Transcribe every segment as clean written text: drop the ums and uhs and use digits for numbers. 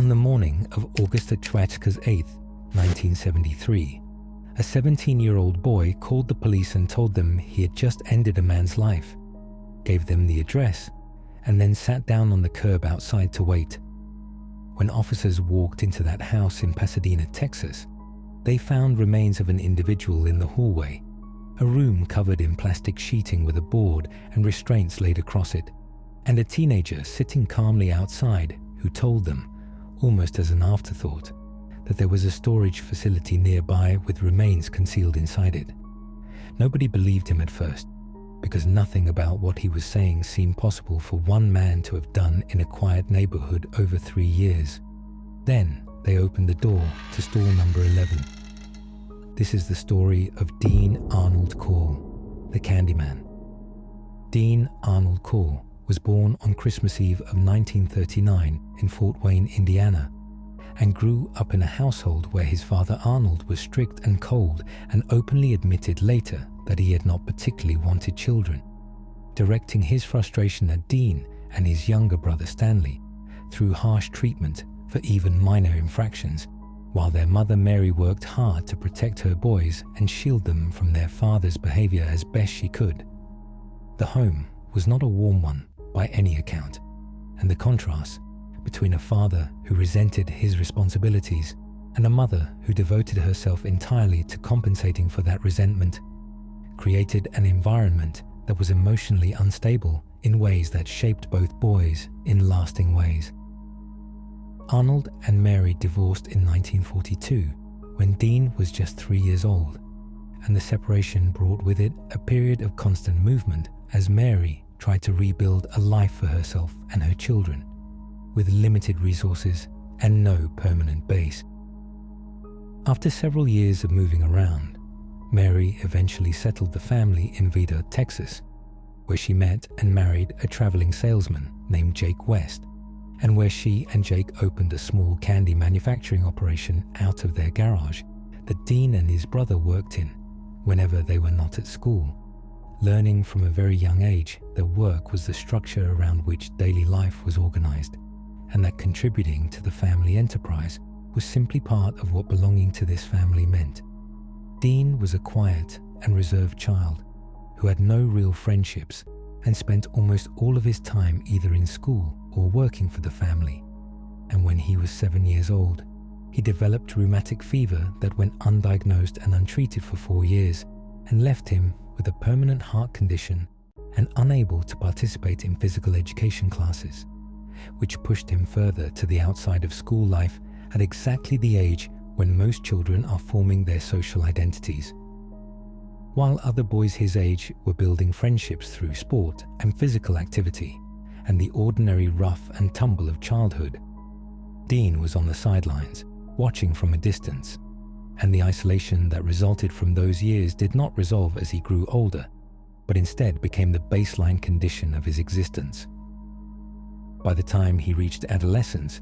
On the morning of August 8th, 1973, a 17-year-old boy called the police and told them he had just ended a man's life, gave them the address, and then sat down on the curb outside to wait. When officers walked into that house in Pasadena, Texas, they found remains of an individual in the hallway, a room covered in plastic sheeting with a board and restraints laid across it, and a teenager sitting calmly outside who told them, almost as an afterthought, that there was a storage facility nearby with remains concealed inside it. Nobody believed him at first, because nothing about what he was saying seemed possible for one man to have done in a quiet neighborhood over 3 years. Then they opened the door to stall number 11. This is the story of Dean Arnold Corll, the Candyman. Dean Arnold Corll was born on Christmas Eve of 1939 in Fort Wayne, Indiana, and grew up in a household where his father Arnold was strict and cold and openly admitted later that he had not particularly wanted children, directing his frustration at Dean and his younger brother Stanley through harsh treatment for even minor infractions, while their mother Mary worked hard to protect her boys and shield them from their father's behavior as best she could. The home was not a warm one by any account, and the contrast between a father who resented his responsibilities and a mother who devoted herself entirely to compensating for that resentment created an environment that was emotionally unstable in ways that shaped both boys in lasting ways. Arnold and Mary divorced in 1942 when Dean was just 3 years old, and the separation brought with it a period of constant movement as Mary tried to rebuild a life for herself and her children, with limited resources and no permanent base. After several years of moving around, Mary eventually settled the family in Vida, Texas, where she met and married a traveling salesman named Jake West, and where she and Jake opened a small candy manufacturing operation out of their garage that Dean and his brother worked in whenever they were not at school, learning from a very young age that work was the structure around which daily life was organized, and that contributing to the family enterprise was simply part of what belonging to this family meant. Dean was a quiet and reserved child who had no real friendships and spent almost all of his time either in school or working for the family. And when he was 7 years old, he developed rheumatic fever that went undiagnosed and untreated for 4 years and left him with a permanent heart condition and unable to participate in physical education classes, which pushed him further to the outside of school life at exactly the age when most children are forming their social identities. While other boys his age were building friendships through sport and physical activity and the ordinary rough and tumble of childhood, Dean was on the sidelines, watching from a distance, and the isolation that resulted from those years did not resolve as he grew older, but instead became the baseline condition of his existence. By the time he reached adolescence,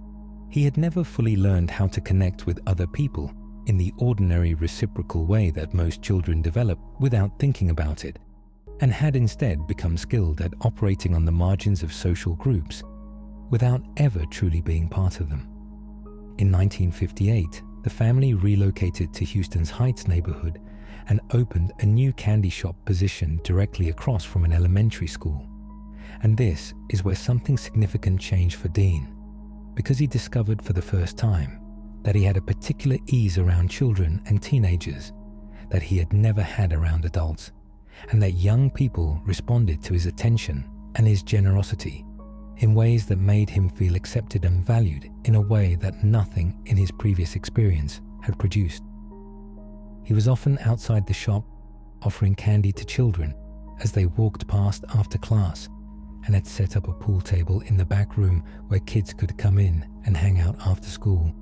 he had never fully learned how to connect with other people in the ordinary reciprocal way that most children develop without thinking about it, and had instead become skilled at operating on the margins of social groups without ever truly being part of them. In 1958, the family relocated to Houston's Heights neighborhood and opened a new candy shop positioned directly across from an elementary school. And this is where something significant changed for Dean, because he discovered for the first time that he had a particular ease around children and teenagers that he had never had around adults, and that young people responded to his attention and his generosity in ways that made him feel accepted and valued in a way that nothing in his previous experience had produced. He was often outside the shop offering candy to children as they walked past after class, and had set up a pool table in the back room where kids could come in and hang out after school.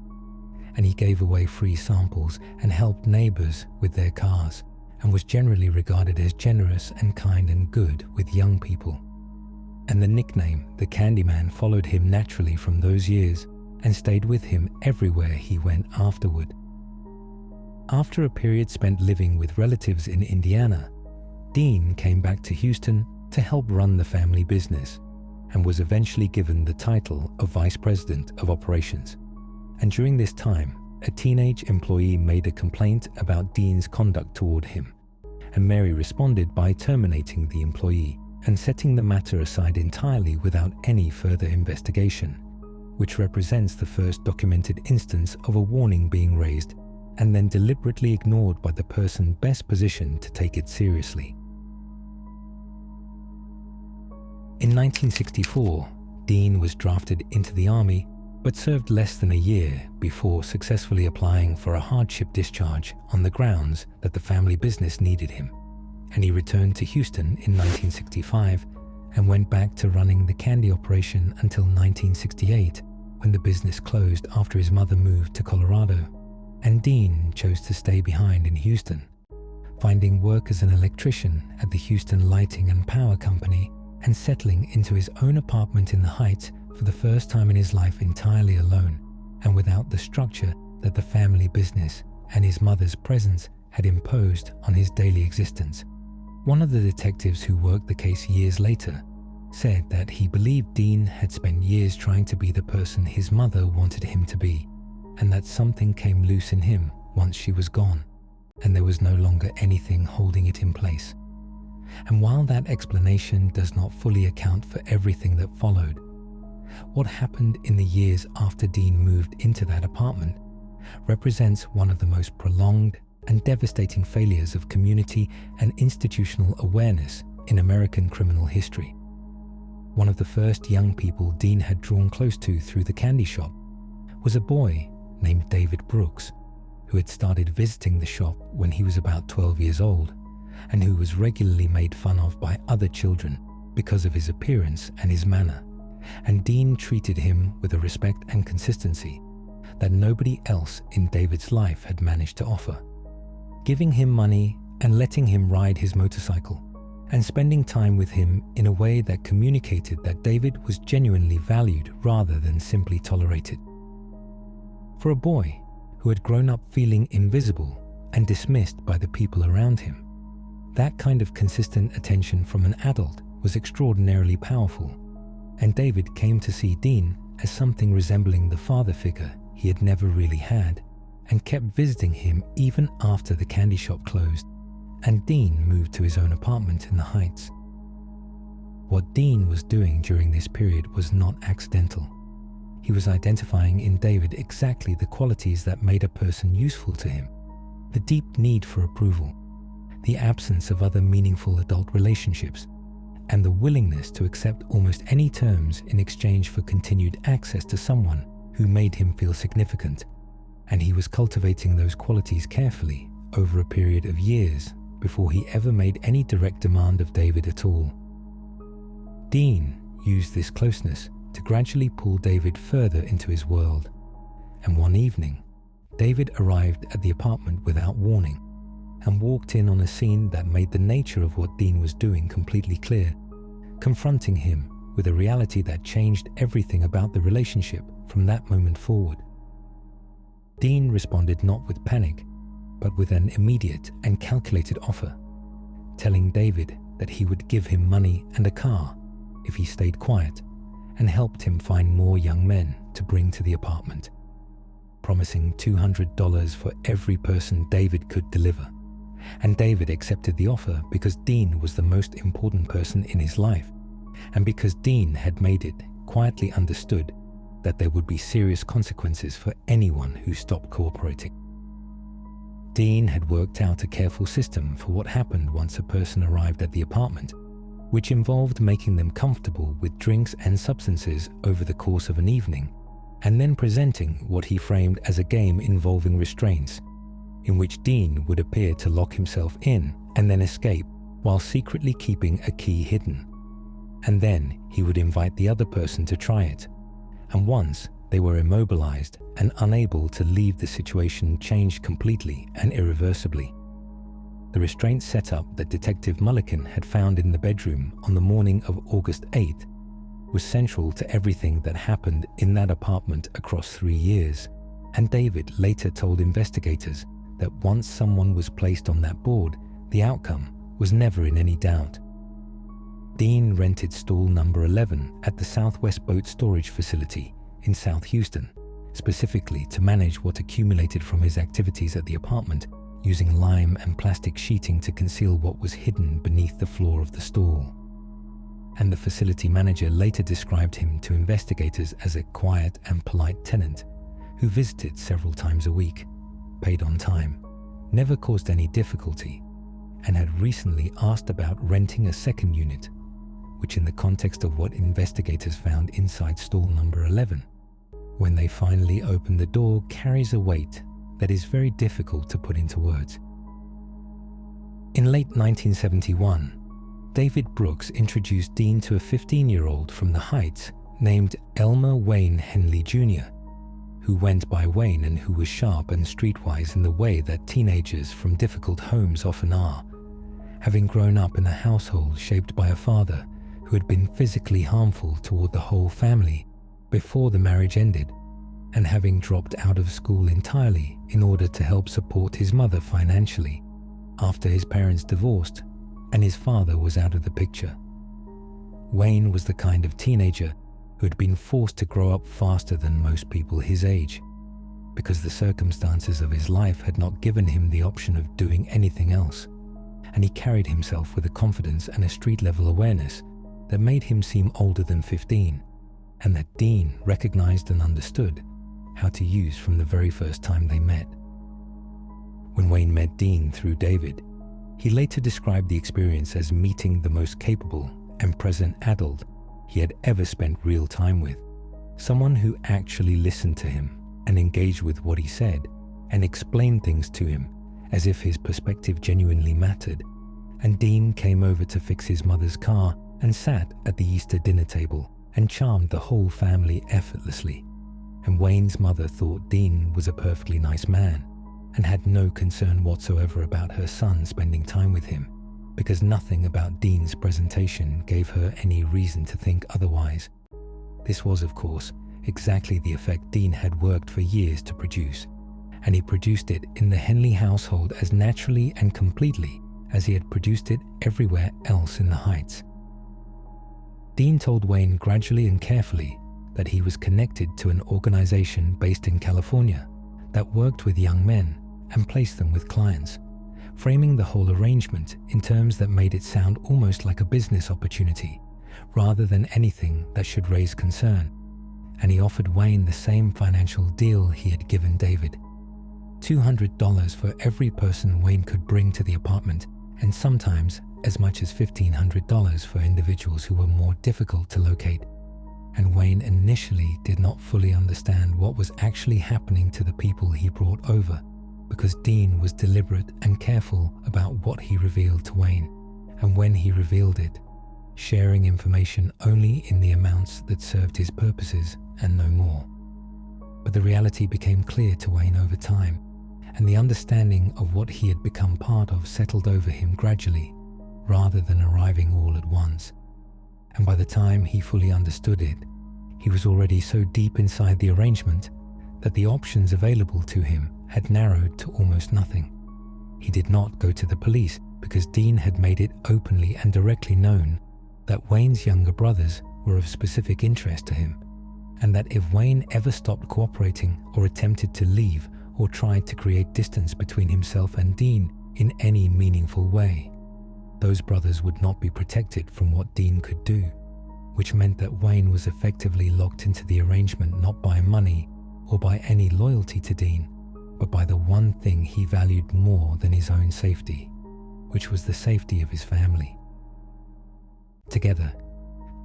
And he gave away free samples and helped neighbors with their cars, and was generally regarded as generous and kind and good with young people. And the nickname, the Candyman, followed him naturally from those years and stayed with him everywhere he went afterward. After a period spent living with relatives in Indiana, Dean came back to Houston to help run the family business, and was eventually given the title of Vice President of Operations. and during this time, a teenage employee made a complaint about Dean's conduct toward him, and Mary responded by terminating the employee and setting the matter aside entirely without any further investigation, which represents the first documented instance of a warning being raised and then deliberately ignored by the person best positioned to take it seriously. In 1964, Dean was drafted into the Army but served less than a year before successfully applying for a hardship discharge on the grounds that the family business needed him, and he returned to Houston in 1965 and went back to running the candy operation until 1968, when the business closed after his mother moved to Colorado, and Dean chose to stay behind in Houston, finding work as an electrician at the Houston Lighting and Power Company and settling into his own apartment in the Heights for the first time in his life entirely alone and without the structure that the family business and his mother's presence had imposed on his daily existence. One of the detectives who worked the case years later said that he believed Dean had spent years trying to be the person his mother wanted him to be, and that something came loose in him once she was gone, and there was no longer anything holding it in place. And while that explanation does not fully account for everything that followed, what happened in the years after Dean moved into that apartment represents one of the most prolonged and devastating failures of community and institutional awareness in American criminal history. One of the first young people Dean had drawn close to through the candy shop was a boy named David Brooks, who had started visiting the shop when he was about 12 years old, and who was regularly made fun of by other children because of his appearance and his manner, and Dean treated him with a respect and consistency that nobody else in David's life had managed to offer, giving him money and letting him ride his motorcycle, and spending time with him in a way that communicated that David was genuinely valued rather than simply tolerated. For a boy who had grown up feeling invisible and dismissed by the people around him, that kind of consistent attention from an adult was extraordinarily powerful, and David came to see Dean as something resembling the father figure he had never really had, and kept visiting him even after the candy shop closed, and Dean moved to his own apartment in the Heights. What Dean was doing during this period was not accidental. He was identifying in David exactly the qualities that made a person useful to him: the deep need for approval, the absence of other meaningful adult relationships, and the willingness to accept almost any terms in exchange for continued access to someone who made him feel significant. And he was cultivating those qualities carefully over a period of years before he ever made any direct demand of David at all. Dean used this closeness to gradually pull David further into his world, and one evening, David arrived at the apartment without warning and walked in on a scene that made the nature of what Dean was doing completely clear, confronting him with a reality that changed everything about the relationship from that moment forward. Dean responded not with panic, but with an immediate and calculated offer, telling David that he would give him money and a car if he stayed quiet, and helped him find more young men to bring to the apartment, promising $200 for every person David could deliver. And David accepted the offer because Dean was the most important person in his life, and because Dean had made it quietly understood that there would be serious consequences for anyone who stopped cooperating. Dean had worked out a careful system for what happened once a person arrived at the apartment, which involved making them comfortable with drinks and substances over the course of an evening, and then presenting what he framed as a game involving restraints, in which Dean would appear to lock himself in and then escape while secretly keeping a key hidden. And then he would invite the other person to try it, and once they were immobilized and unable to leave, the situation changed completely and irreversibly. The restraint setup that Detective Mulliken had found in the bedroom on the morning of August 8th was central to everything that happened in that apartment across 3 years, and David later told investigators that once someone was placed on that board, the outcome was never in any doubt. Dean rented stall number 11 at the Southwest Boat Storage Facility in South Houston, specifically to manage what accumulated from his activities at the apartment, using lime and plastic sheeting to conceal what was hidden beneath the floor of the stall. And the facility manager later described him to investigators as a quiet and polite tenant who visited several times a week, paid on time, never caused any difficulty, and had recently asked about renting a second unit, which in the context of what investigators found inside stall number 11, when they finally opened the door, carries a weight that is very difficult to put into words. In late 1971, David Brooks introduced Dean to a 15-year-old from the Heights named Elmer Wayne Henley Jr., who went by Wayne and who was sharp and streetwise in the way that teenagers from difficult homes often are, having grown up in a household shaped by a father who had been physically harmful toward the whole family before the marriage ended, and having dropped out of school entirely in order to help support his mother financially after his parents divorced and his father was out of the picture. Wayne was the kind of teenager who had been forced to grow up faster than most people his age, because the circumstances of his life had not given him the option of doing anything else, and he carried himself with a confidence and a street-level awareness that made him seem older than 15, and that Dean recognized and understood how to use from the very first time they met. When Wayne met Dean through David, he later described the experience as meeting the most capable and present adult he had ever spent real time with, someone who actually listened to him and engaged with what he said and explained things to him as if his perspective genuinely mattered. And Dean came over to fix his mother's car and sat at the Easter dinner table and charmed the whole family effortlessly. And Wayne's mother thought Dean was a perfectly nice man and had no concern whatsoever about her son spending time with him, because nothing about Dean's presentation gave her any reason to think otherwise. This was, of course, exactly the effect Dean had worked for years to produce, and he produced it in the Henley household as naturally and completely as he had produced it everywhere else in the Heights. Dean told Wayne gradually and carefully that he was connected to an organization based in California that worked with young men and placed them with clients, framing the whole arrangement in terms that made it sound almost like a business opportunity rather than anything that should raise concern. And he offered Wayne the same financial deal he had given David: $200 for every person Wayne could bring to the apartment, and sometimes as much as $1,500 for individuals who were more difficult to locate. And Wayne initially did not fully understand what was actually happening to the people he brought over, because Dean was deliberate and careful about what he revealed to Wayne, and when he revealed it, sharing information only in the amounts that served his purposes and no more. But the reality became clear to Wayne over time, and the understanding of what he had become part of settled over him gradually, rather than arriving all at once. And by the time he fully understood it, he was already so deep inside the arrangement that the options available to him had narrowed to almost nothing. He did not go to the police because Dean had made it openly and directly known that Wayne's younger brothers were of specific interest to him, and that if Wayne ever stopped cooperating or attempted to leave or tried to create distance between himself and Dean in any meaningful way, those brothers would not be protected from what Dean could do, which meant that Wayne was effectively locked into the arrangement not by money or by any loyalty to Dean, but by the one thing he valued more than his own safety, which was the safety of his family. Together,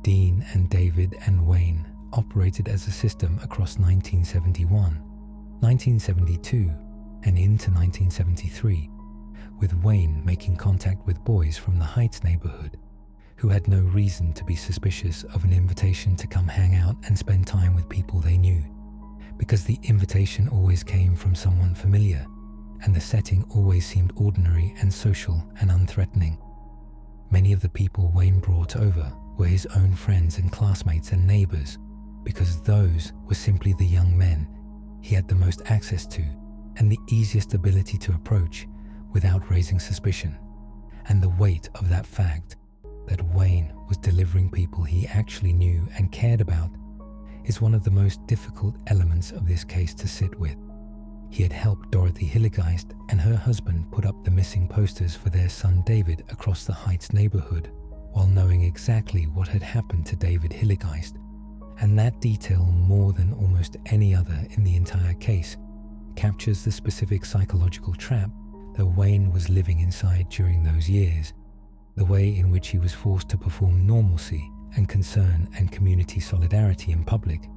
Dean and David and Wayne operated as a system across 1971, 1972, and into 1973, with Wayne making contact with boys from the Heights neighborhood who had no reason to be suspicious of an invitation to come hang out and spend time with people they knew, because the invitation always came from someone familiar, and the setting always seemed ordinary and social and unthreatening. Many of the people Wayne brought over were his own friends and classmates and neighbors, because those were simply the young men he had the most access to and the easiest ability to approach without raising suspicion. And the weight of that fact that Wayne was delivering people he actually knew and cared about is one of the most difficult elements of this case to sit with. He had helped Dorothy Hilligeist and her husband put up the missing posters for their son David across the Heights neighborhood, while knowing exactly what had happened to David Hilligeist, and that detail, more than almost any other in the entire case, captures the specific psychological trap that Wayne was living inside during those years, the way in which he was forced to perform normalcy and concern and community solidarity in public,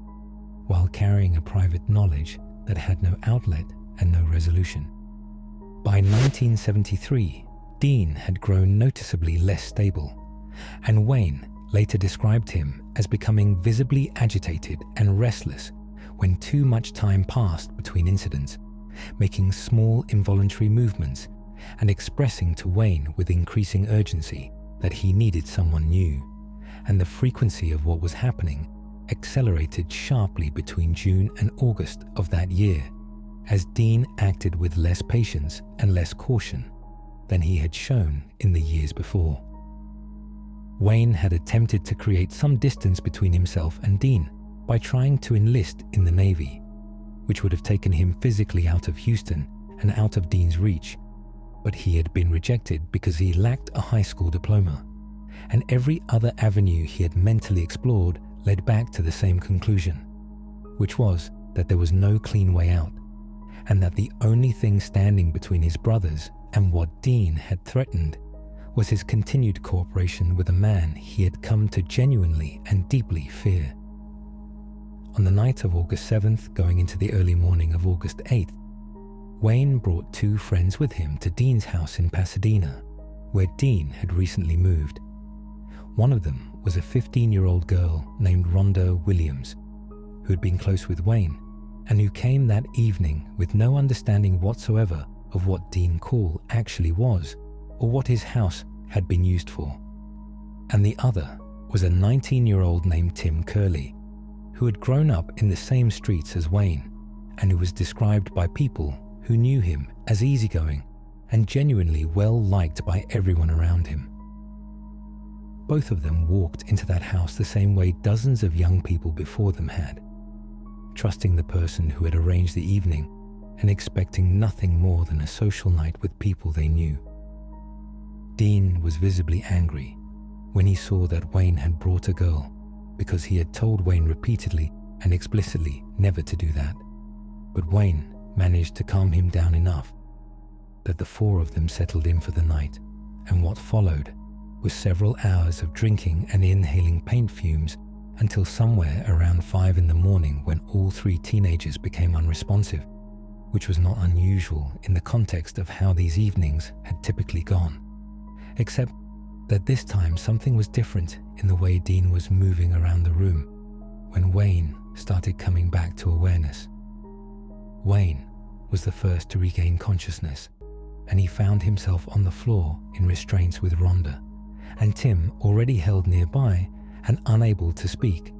while carrying a private knowledge that had no outlet and no resolution. By 1973, Dean had grown noticeably less stable, and Wayne later described him as becoming visibly agitated and restless when too much time passed between incidents, making small involuntary movements and expressing to Wayne with increasing urgency that he needed someone new, and the frequency of what was happening accelerated sharply between June and August of that year, as Dean acted with less patience and less caution than he had shown in the years before. Wayne had attempted to create some distance between himself and Dean by trying to enlist in the Navy, which would have taken him physically out of Houston and out of Dean's reach, but he had been rejected because he lacked a high school diploma, and every other avenue he had mentally explored led back to the same conclusion, which was that there was no clean way out, and that the only thing standing between his brothers and what Dean had threatened was his continued cooperation with a man he had come to genuinely and deeply fear. On the night of August 7th, going into the early morning of August 8th, Wayne brought two friends with him to Dean's house in Pasadena, where Dean had recently moved. One of them was a 15-year-old girl named Rhonda Williams, who had been close with Wayne, and who came that evening with no understanding whatsoever of what Dean Corll actually was, or what his house had been used for. And the other was a 19-year-old named Tim Curley, who had grown up in the same streets as Wayne, and who was described by people who knew him as easygoing and genuinely well-liked by everyone around him. Both of them walked into that house the same way dozens of young people before them had, trusting the person who had arranged the evening and expecting nothing more than a social night with people they knew. Dean was visibly angry when he saw that Wayne had brought a girl, because he had told Wayne repeatedly and explicitly never to do that. But Wayne managed to calm him down enough that the four of them settled in for the night, and what followed was several hours of drinking and inhaling paint fumes until somewhere around 5 in the morning, when all three teenagers became unresponsive, which was not unusual in the context of how these evenings had typically gone, except that this time something was different in the way Dean was moving around the room when Wayne started coming back to awareness. Wayne was the first to regain consciousness, and he found himself on the floor in restraints with Rhonda, and Tim already held nearby and unable to speak,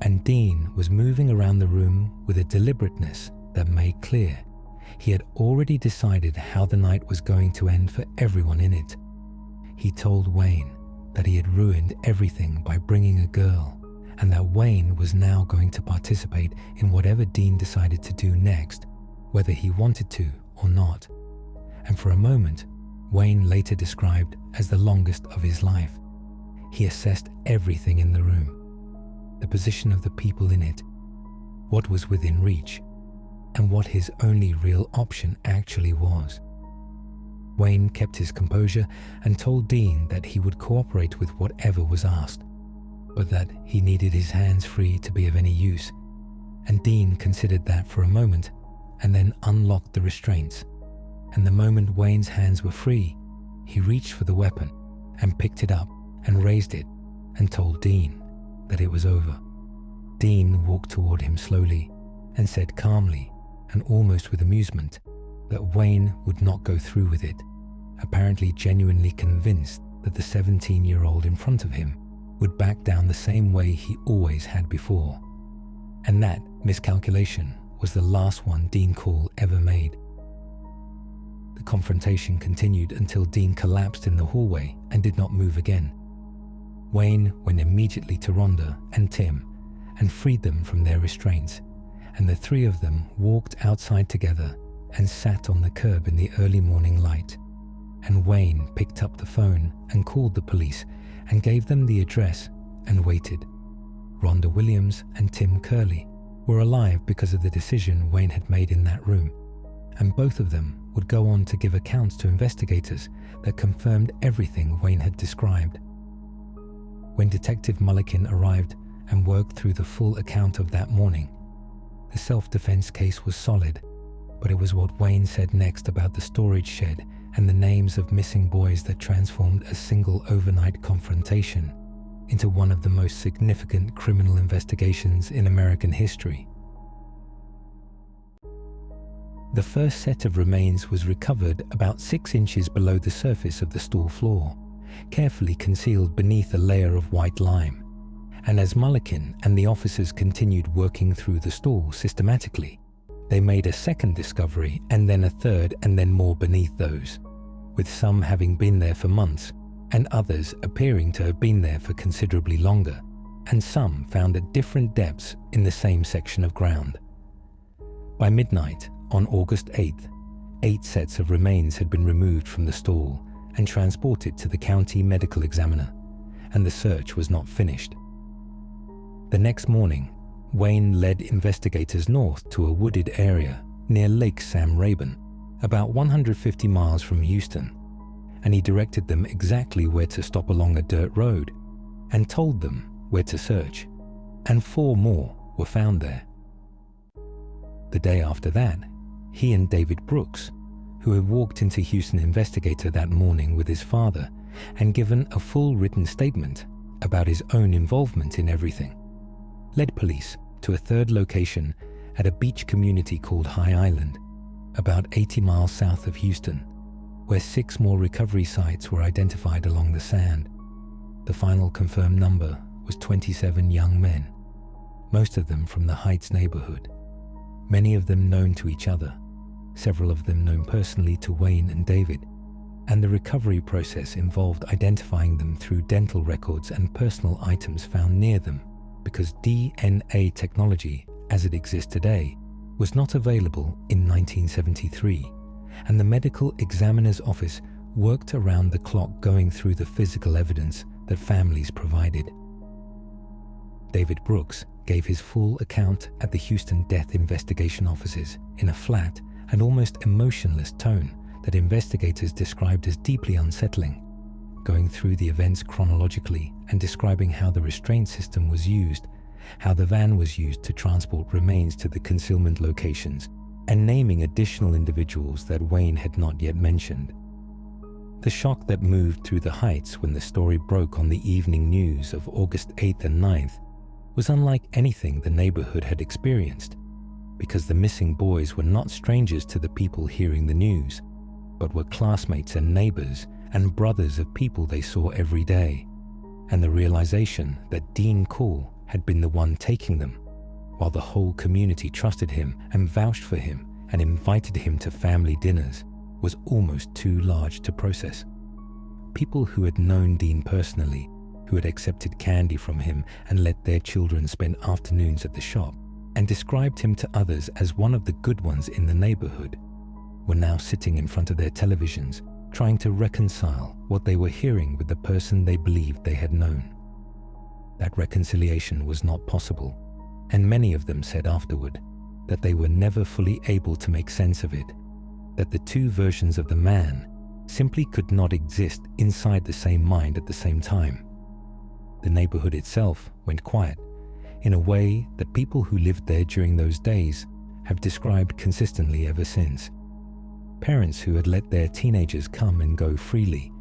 and Dean was moving around the room with a deliberateness that made clear he had already decided how the night was going to end for everyone in it. He told Wayne that he had ruined everything by bringing a girl, and that Wayne was now going to participate in whatever Dean decided to do next, whether he wanted to or not. And for a moment, Wayne later described as the longest of his life. He assessed everything in the room, the position of the people in it, what was within reach, and what his only real option actually was. Wayne kept his composure and told Dean that he would cooperate with whatever was asked, but that he needed his hands free to be of any use, and Dean considered that for a moment and then unlocked the restraints, and the moment Wayne's hands were free, he reached for the weapon and picked it up and raised it and told Dean that it was over. Dean walked toward him slowly and said calmly and almost with amusement that Wayne would not go through with it, apparently genuinely convinced that the 17-year-old in front of him would back down the same way he always had before. And that miscalculation was the last one Dean Corll ever made. The confrontation continued until Dean collapsed in the hallway and did not move again. Wayne went immediately to Rhonda and Tim and freed them from their restraints, and the three of them walked outside together and sat on the curb in the early morning light. And Wayne picked up the phone and called the police and gave them the address and waited. Rhonda Williams and Tim Curley were alive because of the decision Wayne had made in that room, and both of them would go on to give accounts to investigators that confirmed everything Wayne had described. When Detective Mullikin arrived and worked through the full account of that morning, the self-defense case was solid, but it was what Wayne said next about the storage shed and the names of missing boys that transformed a single overnight confrontation into one of the most significant criminal investigations in American history. The first set of remains was recovered about 6 inches below the surface of the stall floor, carefully concealed beneath a layer of white lime. And as Mullikin and the officers continued working through the stall systematically, they made a second discovery and then a third and then more beneath those, with some having been there for months and others appearing to have been there for considerably longer, and some found at different depths in the same section of ground. By midnight on August 8th, 8 sets of remains had been removed from the stall and transported to the county medical examiner, and the search was not finished. The next morning, Wayne led investigators north to a wooded area near Lake Sam Rayburn, about 150 miles from Houston, and he directed them exactly where to stop along a dirt road and told them where to search, and 4 more were found there. The day after that, he and David Brooks, who had walked into Houston Investigator that morning with his father and given a full written statement about his own involvement in everything, led police to a third location at a beach community called High Island, about 80 miles south of Houston, where 6 more recovery sites were identified along the sand. The final confirmed number was 27 young men, most of them from the Heights neighborhood, many of them known to each other, several of them known personally to Wayne and David, and the recovery process involved identifying them through dental records and personal items found near them, because DNA technology, as it exists today, was not available in 1973, and the medical examiner's office worked around the clock going through the physical evidence that families provided. David Brooks gave his full account at the Houston Death Investigation offices in a flat and almost emotionless tone that investigators described as deeply unsettling, going through the events chronologically and describing how the restraint system was used, how the van was used to transport remains to the concealment locations, and naming additional individuals that Wayne had not yet mentioned. The shock that moved through the Heights when the story broke on the evening news of August 8th and 9th was unlike anything the neighborhood had experienced, because the missing boys were not strangers to the people hearing the news, but were classmates and neighbors and brothers of people they saw every day, and the realization that Dean Corll had been the one taking them, while the whole community trusted him and vouched for him and invited him to family dinners, was almost too large to process. People who had known Dean personally, who had accepted candy from him and let their children spend afternoons at the shop, and described him to others as one of the good ones in the neighborhood, were now sitting in front of their televisions, trying to reconcile what they were hearing with the person they believed they had known. That reconciliation was not possible, and many of them said afterward that they were never fully able to make sense of it, that the 2 versions of the man simply could not exist inside the same mind at the same time. The neighborhood itself went quiet, in a way that people who lived there during those days have described consistently ever since. Parents who had let their teenagers come and go freely,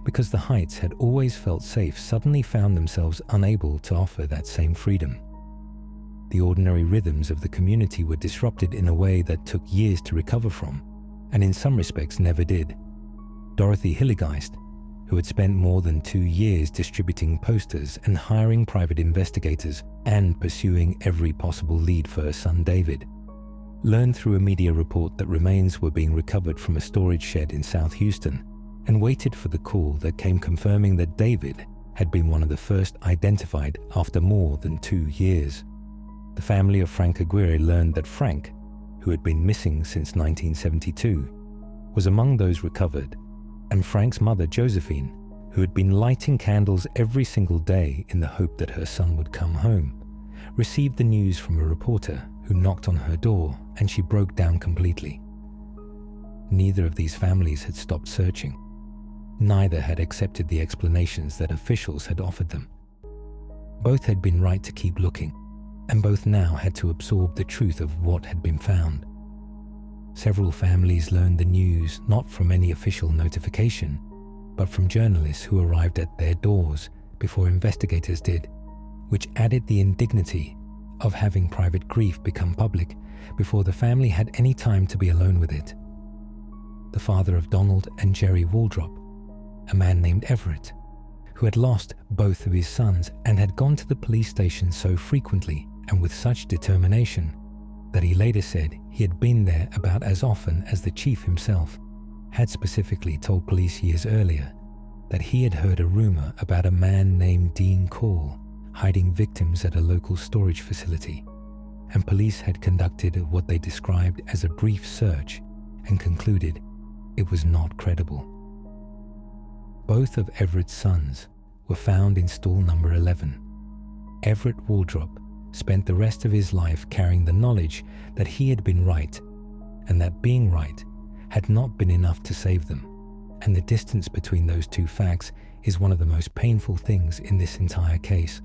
because the Heights had always felt safe, suddenly found themselves unable to offer that same freedom. The ordinary rhythms of the community were disrupted in a way that took years to recover from, and in some respects never did. Dorothy Hilligeist, who had spent more than 2 years distributing posters and hiring private investigators and pursuing every possible lead for her son David, learned through a media report that remains were being recovered from a storage shed in South Houston, and waited for the call that came confirming that David had been one of the first identified after more than 2 years. The family of Frank Aguirre learned that Frank, who had been missing since 1972, was among those recovered, and Frank's mother, Josephine, who had been lighting candles every single day in the hope that her son would come home, received the news from a reporter who knocked on her door, and she broke down completely. Neither of these families had stopped searching. Neither had accepted the explanations that officials had offered them. Both had been right to keep looking, and both now had to absorb the truth of what had been found. Several families learned the news not from any official notification, but from journalists who arrived at their doors before investigators did, which added the indignity of having private grief become public before the family had any time to be alone with it. The father of Donald and Jerry Waldrop, a man named Everett, who had lost both of his sons and had gone to the police station so frequently and with such determination that he later said he had been there about as often as the chief himself, had specifically told police years earlier that he had heard a rumor about a man named Dean Corll hiding victims at a local storage facility, and police had conducted what they described as a brief search and concluded it was not credible. Both of Everett's sons were found in stall number 11. Everett Waldrop spent the rest of his life carrying the knowledge that he had been right, and that being right had not been enough to save them, and the distance between those two facts is one of the most painful things in this entire case.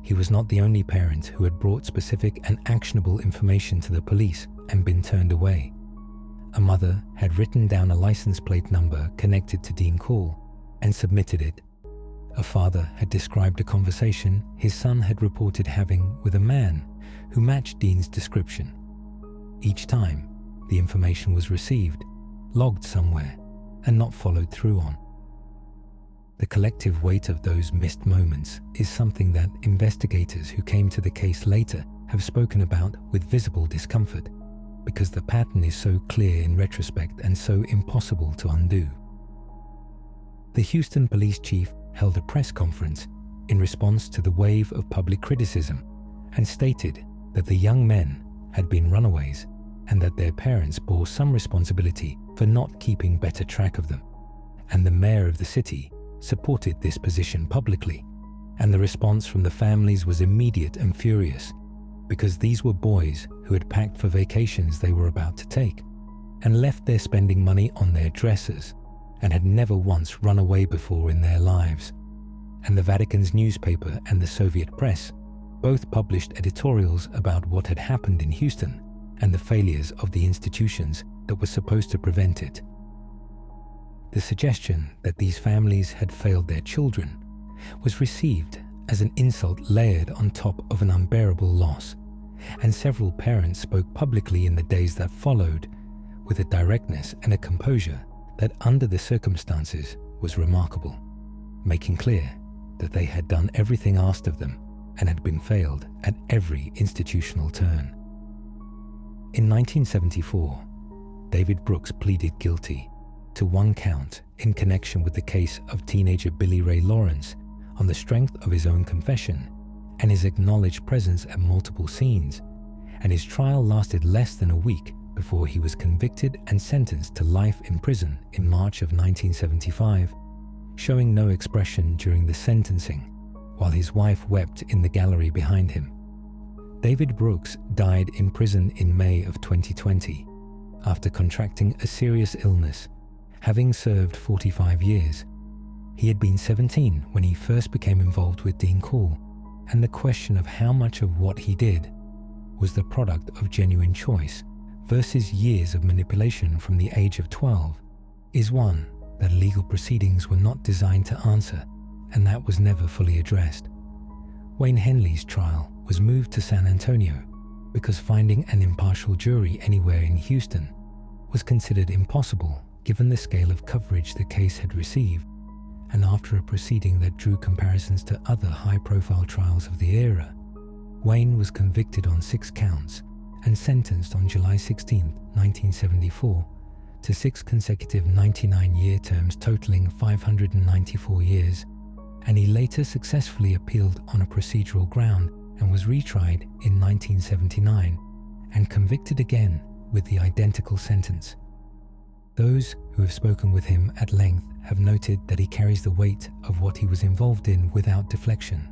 He was not the only parent who had brought specific and actionable information to the police and been turned away. A mother had written down a license plate number connected to Dean Corll and submitted it. A father had described a conversation his son had reported having with a man who matched Dean's description. Each time, the information was received, logged somewhere, and not followed through on. The collective weight of those missed moments is something that investigators who came to the case later have spoken about with visible discomfort, because the pattern is so clear in retrospect and so impossible to undo. The Houston police chief held a press conference in response to the wave of public criticism and stated that the young men had been runaways and that their parents bore some responsibility for not keeping better track of them, and the mayor of the city supported this position publicly, and the response from the families was immediate and furious, because these were boys who had packed for vacations they were about to take and left their spending money on their dresses and had never once run away before in their lives. And the Vatican's newspaper and the Soviet press both published editorials about what had happened in Houston and the failures of the institutions that were supposed to prevent it. The suggestion that these families had failed their children was received as an insult layered on top of an unbearable loss, and several parents spoke publicly in the days that followed with a directness and a composure that under the circumstances was remarkable, making clear that they had done everything asked of them and had been failed at every institutional turn. In 1974, David Brooks pleaded guilty to one count in connection with the case of teenager Billy Ray Lawrence on the strength of his own confession and his acknowledged presence at multiple scenes, and his trial lasted less than a week before he was convicted and sentenced to life in prison in March of 1975, showing no expression during the sentencing, while his wife wept in the gallery behind him. David Brooks died in prison in May of 2020 after contracting a serious illness, having served 45 years. He had been 17 when he first became involved with Dean Corll, and the question of how much of what he did was the product of genuine choice versus years of manipulation from the age of 12 is one that legal proceedings were not designed to answer, and that was never fully addressed. Wayne Henley's trial was moved to San Antonio because finding an impartial jury anywhere in Houston was considered impossible given the scale of coverage the case had received, and after a proceeding that drew comparisons to other high-profile trials of the era, Wayne was convicted on 6 counts and sentenced on July 16, 1974, to 6 consecutive 99-year terms totaling 594 years, and he later successfully appealed on a procedural ground and was retried in 1979 and convicted again with the identical sentence. Those who have spoken with him at length have noted that he carries the weight of what he was involved in without deflection,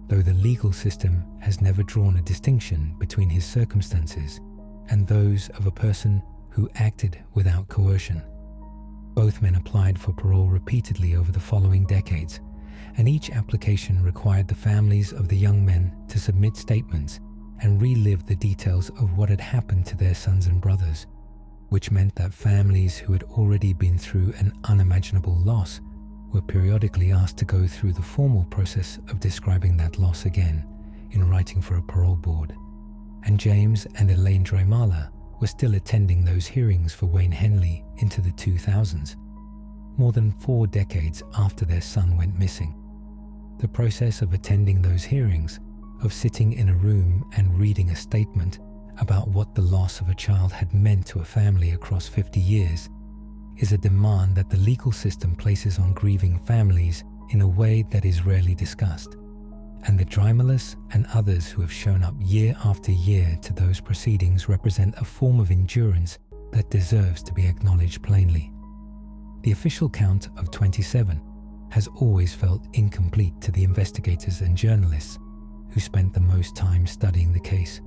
though the legal system has never drawn a distinction between his circumstances and those of a person who acted without coercion. Both men applied for parole repeatedly over the following decades, and each application required the families of the young men to submit statements and relive the details of what had happened to their sons and brothers, which meant that families who had already been through an unimaginable loss were periodically asked to go through the formal process of describing that loss again in writing for a parole board. And James and Elaine Dreymala were still attending those hearings for Wayne Henley into the 2000s, more than 4 decades after their son went missing. The process of attending those hearings, of sitting in a room and reading a statement about what the loss of a child had meant to a family across 50 years, is a demand that the legal system places on grieving families in a way that is rarely discussed. And the Dreymalas and others who have shown up year after year to those proceedings represent a form of endurance that deserves to be acknowledged plainly. The official count of 27 has always felt incomplete to the investigators and journalists who spent the most time studying the case,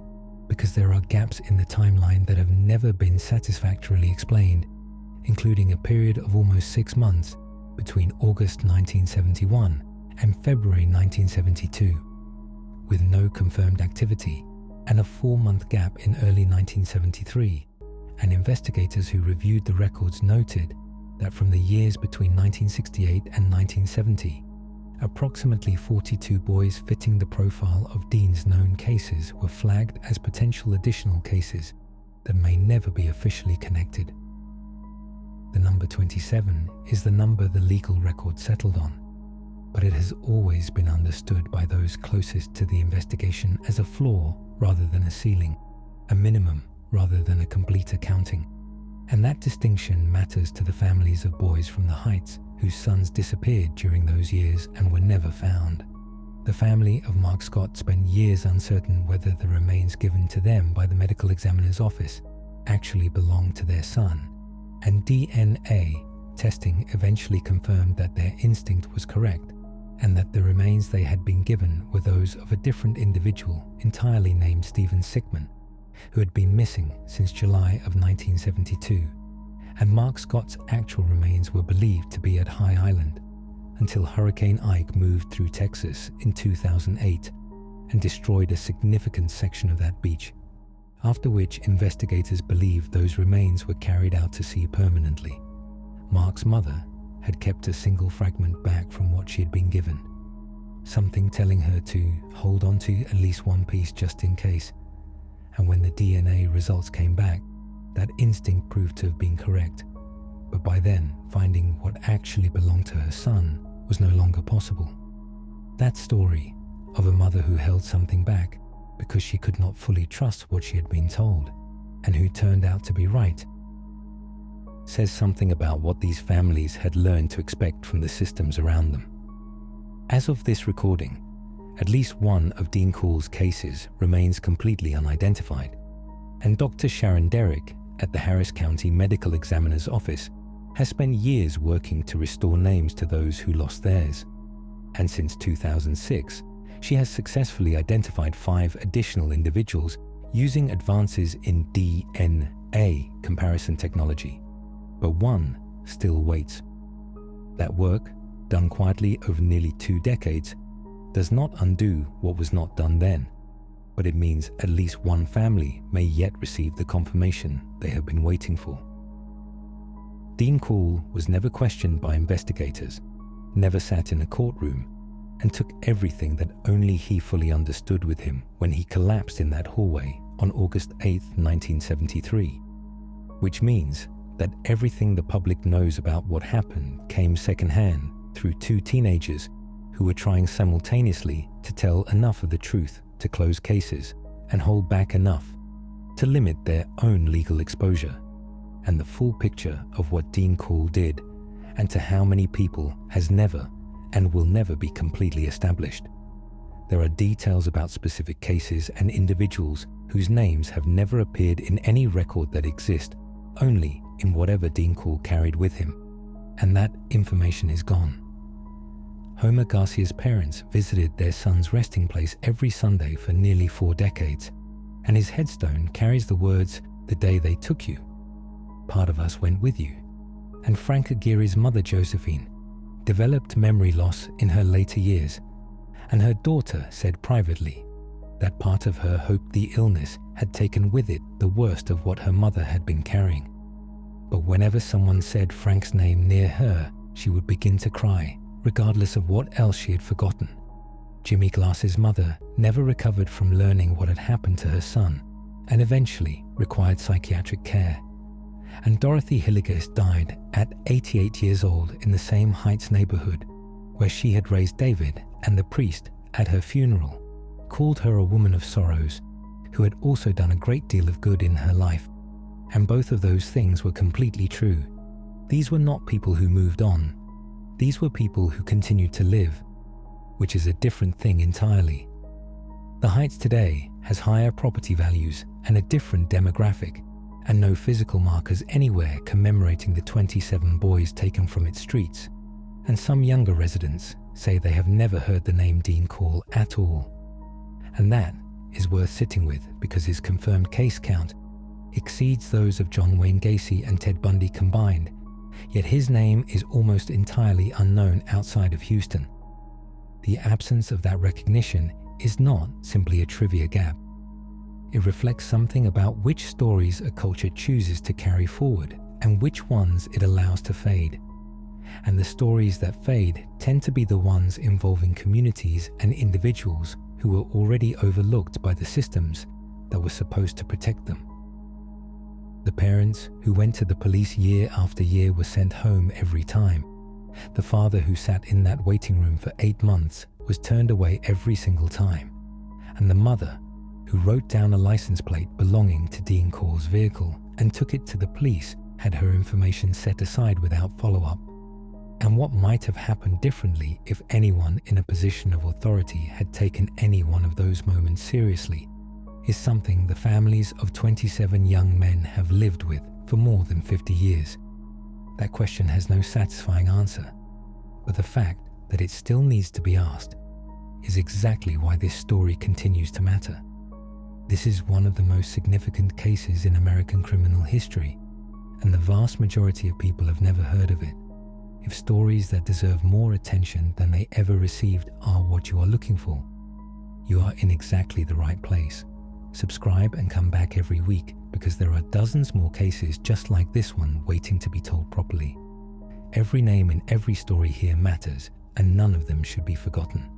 because there are gaps in the timeline that have never been satisfactorily explained, including a period of almost 6 months between August 1971 and February 1972, with no confirmed activity, and a 4-month gap in early 1973, and investigators who reviewed the records noted that from the years between 1968 and 1970, approximately 42 boys fitting the profile of Dean's known cases were flagged as potential additional cases that may never be officially connected. The number 27 is the number the legal record settled on, but it has always been understood by those closest to the investigation as a floor rather than a ceiling, a minimum rather than a complete accounting. And that distinction matters to the families of boys from the Heights whose sons disappeared during those years and were never found. The family of Mark Scott spent years uncertain whether the remains given to them by the medical examiner's office actually belonged to their son, and DNA testing eventually confirmed that their instinct was correct and that the remains they had been given were those of a different individual entirely named Stephen Sickman, who had been missing since July of 1972, and Mark Scott's actual remains were believed to be at High Island until Hurricane Ike moved through Texas in 2008 and destroyed a significant section of that beach, after which investigators believed those remains were carried out to sea permanently. Mark's mother had kept a single fragment back from what she had been given, something telling her to hold on to at least one piece just in case. And when the DNA results came back, that instinct proved to have been correct. But by then, finding what actually belonged to her son was no longer possible. That story of a mother who held something back because she could not fully trust what she had been told, and who turned out to be right, says something about what these families had learned to expect from the systems around them. As of this recording, at least one of Dean Corll's cases remains completely unidentified, and Dr. Sharon Derrick at the Harris County Medical Examiner's Office has spent years working to restore names to those who lost theirs. And since 2006, she has successfully identified 5 additional individuals using advances in DNA comparison technology. But one still waits. That work, done quietly over nearly 2 decades, does not undo what was not done then, but it means at least one family may yet receive the confirmation they have been waiting for. Dean Corll was never questioned by investigators, never sat in a courtroom, and took everything that only he fully understood with him when he collapsed in that hallway on August 8, 1973, which means that everything the public knows about what happened came secondhand through 2 teenagers who were trying simultaneously to tell enough of the truth to close cases and hold back enough to limit their own legal exposure. And the full picture of what Dean Corll did and to how many people has never and will never be completely established. There are details about specific cases and individuals whose names have never appeared in any record that exist, only in whatever Dean Corll carried with him, and that information is gone. Homer Garcia's parents visited their son's resting place every Sunday for nearly 4 decades, and his headstone carries the words, "The day they took you, part of us went with you." And Frank Aguirre's mother, Josephine, developed memory loss in her later years, and her daughter said privately that part of her hoped the illness had taken with it the worst of what her mother had been carrying. But whenever someone said Frank's name near her, she would begin to cry, regardless of what else she had forgotten. Jimmy Glass's mother never recovered from learning what had happened to her son, and eventually required psychiatric care. And Dorothy Hilliges died at 88 years old in the same Heights neighborhood where she had raised David, and the priest at her funeral called her a woman of sorrows who had also done a great deal of good in her life. And both of those things were completely true. These were not people who moved on. These were people who continued to live, which is a different thing entirely. The Heights today has higher property values and a different demographic, and no physical markers anywhere commemorating the 27 boys taken from its streets. And some younger residents say they have never heard the name Dean Corll at all. And that is worth sitting with because his confirmed case count exceeds those of John Wayne Gacy and Ted Bundy combined, yet his name is almost entirely unknown outside of Houston. The absence of that recognition is not simply a trivia gap. It reflects something about which stories a culture chooses to carry forward and which ones it allows to fade. And the stories that fade tend to be the ones involving communities and individuals who were already overlooked by the systems that were supposed to protect them. The parents who went to the police year after year were sent home every time. The father who sat in that waiting room for 8 months was turned away every single time. And the mother who wrote down a license plate belonging to Dean Corll's vehicle and took it to the police had her information set aside without follow-up. And what might have happened differently if anyone in a position of authority had taken any one of those moments seriously is something the families of 27 young men have lived with for more than 50 years. That question has no satisfying answer, but the fact that it still needs to be asked is exactly why this story continues to matter. This is one of the most significant cases in American criminal history, and the vast majority of people have never heard of it. If stories that deserve more attention than they ever received are what you are looking for, you are in exactly the right place. Subscribe and come back every week because there are dozens more cases just like this one waiting to be told properly. Every name in every story here matters, and none of them should be forgotten.